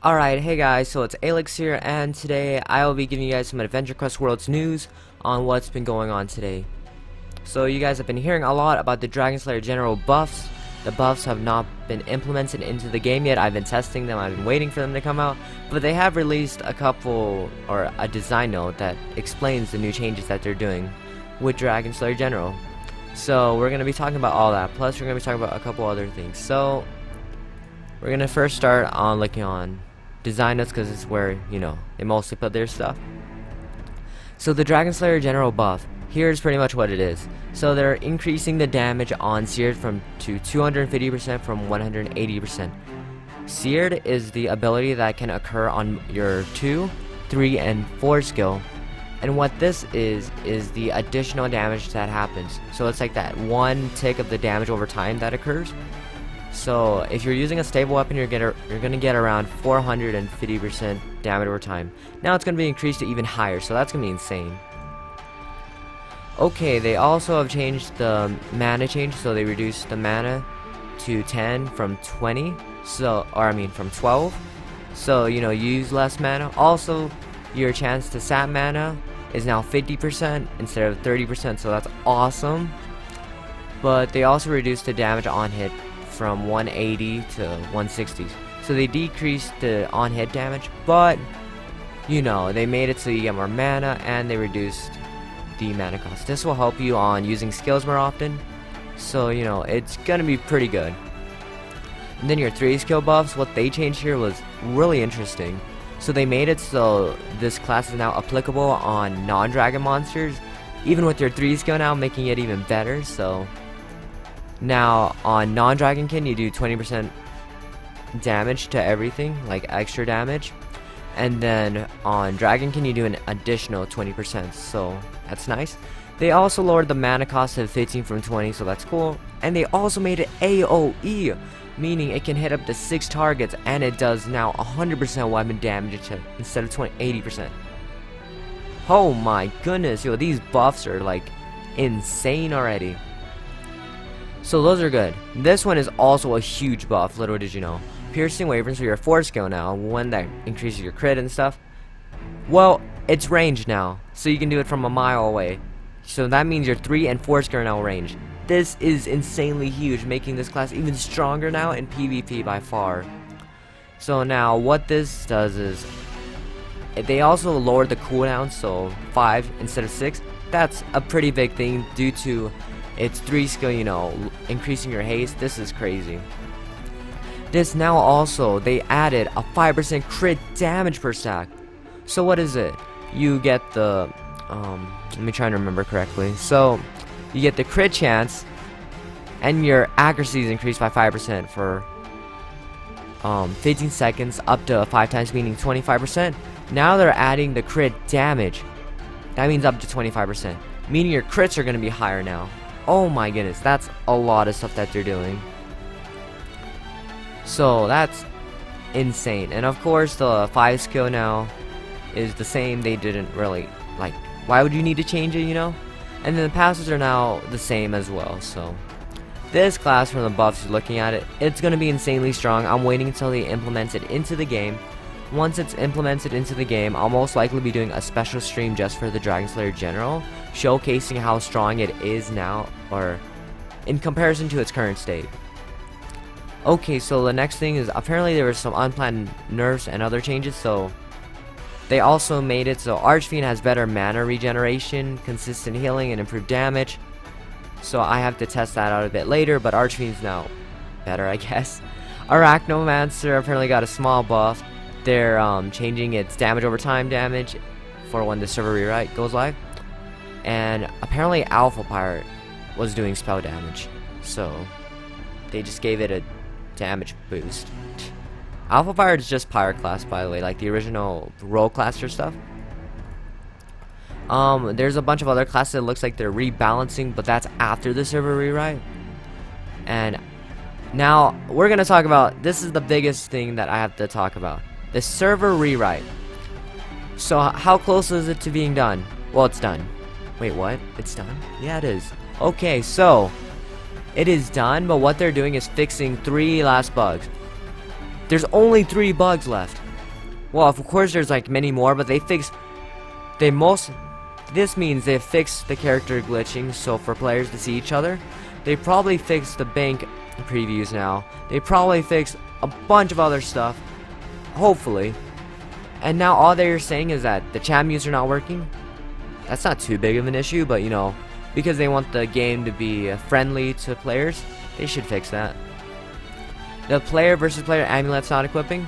Alright, hey guys, so it's Alex here, and today I will be giving you guys some Adventure Quest Worlds news on what's been going on today. So you guys have been hearing a lot about the Dragonslayer general buffs. The buffs have not been implemented into the game yet. I've been testing them, I've been waiting for them to come out, but they have released a couple, or a design note that explains the new changes that they're doing with Dragonslayer general. So we're going to be talking about all that, plus we're going to be talking about a couple other things. So we're going to first start on looking on design notes, because it's where, you know, they mostly put their stuff. So the Dragonslayer general buff, here's pretty much what it is. So they're increasing the damage on Seared to 250% from 180%. Seared is the ability that can occur on your 2, 3, and 4 skill. And what this is the additional damage that happens. So it's like that one tick of the damage over time that occurs. So if you're using a stable weapon, you're gonna get around 450% damage over time. Now it's gonna be increased to even higher, so that's gonna be insane. Okay, they also have changed the mana change, so they reduced the mana to 10 from 20. From 12. So you know, you use less mana. Also, your chance to sap mana is now 50% instead of 30%, so that's awesome. But they also reduced the damage on hit from 180 to 160. So they decreased the on hit damage, but you know, they made it so you get more mana, and they reduced the mana cost. This will help you on using skills more often, so you know, it's gonna be pretty good. And then your 3 skill buffs, what they changed here was really interesting. So they made it so this class is now applicable on non-dragon monsters, even with your 3 skill now, making it even better. So now on non-dragonkin you do 20% damage to everything, like extra damage, and then on dragonkin you do an additional 20%, so that's nice. They also lowered the mana cost to 15 from 20, so that's cool. And they also made it AOE, meaning it can hit up to 6 targets, and it does now 100% weapon damage instead of 80%. Oh my goodness, yo, these buffs are like insane already. So those are good. This one is also a huge buff, little did you know. Piercing Wyverns for your 4 skill now, one that increases your crit and stuff. Well, it's ranged now, so you can do it from a mile away. So that means your 3 and 4 skill are now ranged. This is insanely huge, making this class even stronger now in PvP by far. So now what this does is, they also lowered the cooldown, so 5 instead of 6. That's a pretty big thing due to it's 3 skill, you know, increasing your haste. This is crazy. This now also, they added a 5% crit damage per stack. So what is it? You get the, let me try and remember correctly. So, you get the crit chance, and your accuracy is increased by 5% for 15 seconds, up to 5 times, meaning 25%. Now they're adding the crit damage. That means up to 25%, meaning your crits are going to be higher now. Oh my goodness, that's a lot of stuff that they're doing. So that's insane. And of course the 5 skill now is the same. They didn't really, like, why would you need to change it, you know? And then the passives are now the same as well. So this class, from the buffs you're looking at it, it's going to be insanely strong. I'm waiting until they implement it into the game. Once it's implemented into the game, I'll most likely be doing a special stream just for the Dragonslayer general, showcasing how strong it is now, or in comparison to its current state. Okay, so the next thing is, apparently there were some unplanned nerfs and other changes. So they also made it so Archfiend has better mana regeneration, consistent healing, and improved damage. So I have to test that out a bit later, but Archfiend's now better, I guess. Arachnomancer apparently got a small buff. They're changing its damage over time damage for when the server rewrite goes live. And apparently Alpha Pirate was doing spell damage, so they just gave it a damage boost. Alpha Pirate is just Pirate class, by the way, like the original Rogue class or stuff. There's a bunch of other classes that looks like they're rebalancing, but that's after the server rewrite. And now we're gonna talk about, this is the biggest thing that I have to talk about. The server rewrite. So how close is it to being done? Well, it's done. Wait, what? It's done? Yeah, it is. Okay, so it is done, but what they're doing is fixing 3 last bugs. There's only 3 bugs left. Well, of course there's like many more, but this means they fixed the character glitching, so for players to see each other. They probably fixed the bank previews now. They probably fixed a bunch of other stuff, hopefully. And now all they're saying is that the chat mutes are not working. That's not too big of an issue, but you know, because they want the game to be friendly to players, they should fix that. The player versus player amulets not equipping.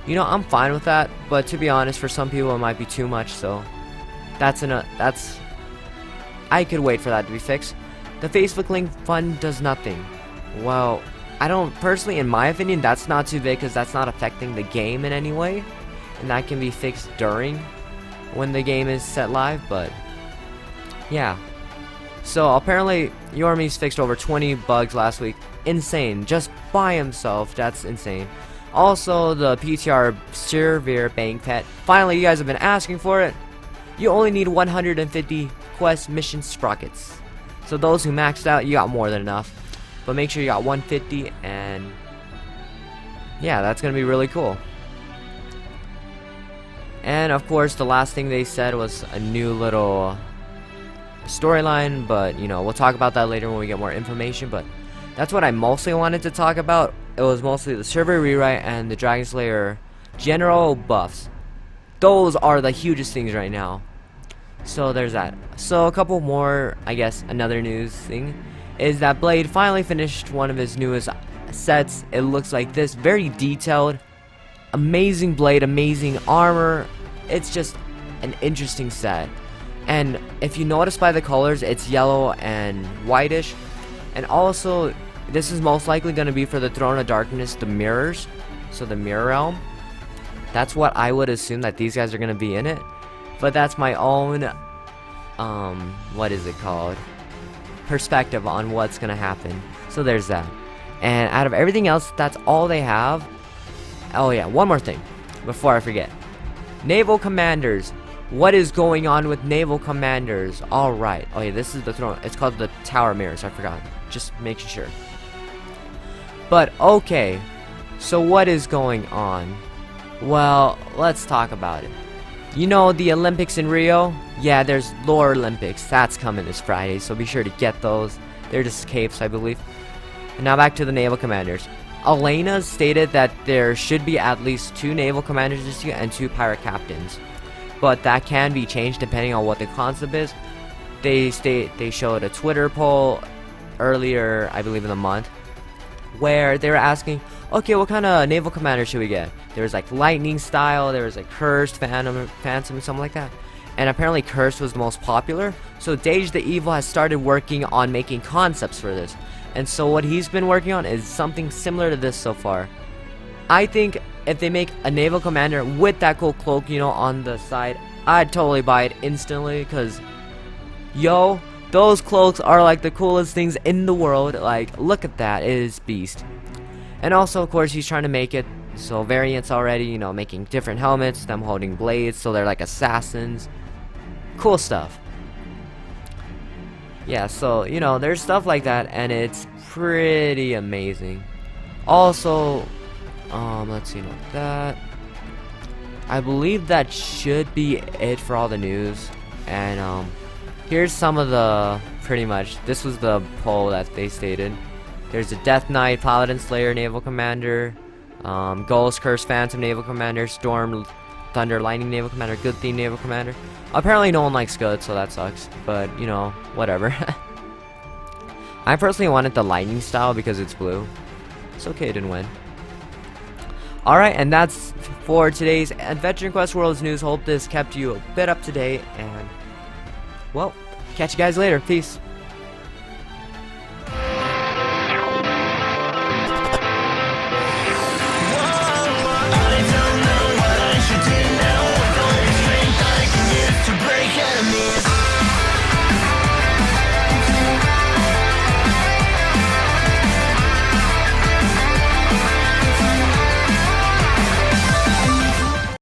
You know, I'm fine with that, but to be honest, for some people it might be too much, so I could wait for that to be fixed. The Facebook link fund does nothing. Well, I don't personally, in my opinion, that's not too big because that's not affecting the game in any way, and that can be fixed during when the game is set live. But yeah, so apparently Yormi's fixed over 20 bugs last week. Insane, just by himself. That's insane. Also, the PTR Severe Bank Pet. Finally, you guys have been asking for it. You only need 150 quest mission sprockets. So those who maxed out, you got more than enough. But make sure you got 150, and yeah, that's gonna be really cool. And of course, the last thing they said was a new little storyline, but you know, we'll talk about that later when we get more information. But that's what I mostly wanted to talk about. It was mostly the server rewrite and the Dragonslayer general buffs. Those are the hugest things right now. So there's that. So a couple more, I guess, another news thing is that Blade finally finished one of his newest sets. It looks like this, very detailed, amazing blade, amazing armor. It's just an interesting set. And if you notice by the colors, it's yellow and whitish. And also, this is most likely going to be for the Throne of Darkness, the mirrors. So the mirror realm. That's what I would assume that these guys are going to be in it. But that's my own, what is it called? Perspective on what's going to happen. So there's that. And out of everything else, that's all they have. Oh yeah, one more thing before I forget. Naval Commanders. What is going on with Naval Commanders? Alright. Oh yeah, this is the throne. It's called the Tower Mirrors. I forgot. Just making sure. But okay. So what is going on? Well, let's talk about it. You know the Olympics in Rio? Yeah, there's Lore Olympics. That's coming this Friday, so be sure to get those. They're just capes, I believe. And now back to the Naval Commanders. Elena stated that there should be at least 2 Naval Commanders this year and 2 Pirate Captains. But that can be changed depending on what the concept is. They showed a Twitter poll earlier, I believe in the month, where they were asking, okay, what kind of Naval Commander should we get? There was like Lightning style, there was like Cursed, Phantom, something like that. And apparently Cursed was the most popular. So Dage the Evil has started working on making concepts for this. And so what he's been working on is something similar to this so far. I think if they make a Naval Commander with that cool cloak, you know, on the side, I'd totally buy it instantly, because yo, those cloaks are like the coolest things in the world. Like, look at that, it is beast. And also, of course, he's trying to make it so variants already, you know, making different helmets, them holding blades, so they're like assassins. Cool stuff. Yeah, so, you know, there's stuff like that, and it's pretty amazing. Also, let's see about that. I believe that should be it for all the news. And, here's some of the, pretty much, this was the poll that they stated. There's a Death Knight, Paladin Slayer, Naval Commander, Ghost, Curse, Phantom, Naval Commander, Storm, Thunder, Lightning, Naval Commander, Good Theme, Naval Commander. Apparently no one likes Good, so that sucks. But, you know, whatever. I personally wanted the Lightning style because it's blue. It's okay, it didn't win. Alright, and that's for today's Adventure in Quest Worlds news. Hope this kept you a bit up to date. And, well, catch you guys later. Peace.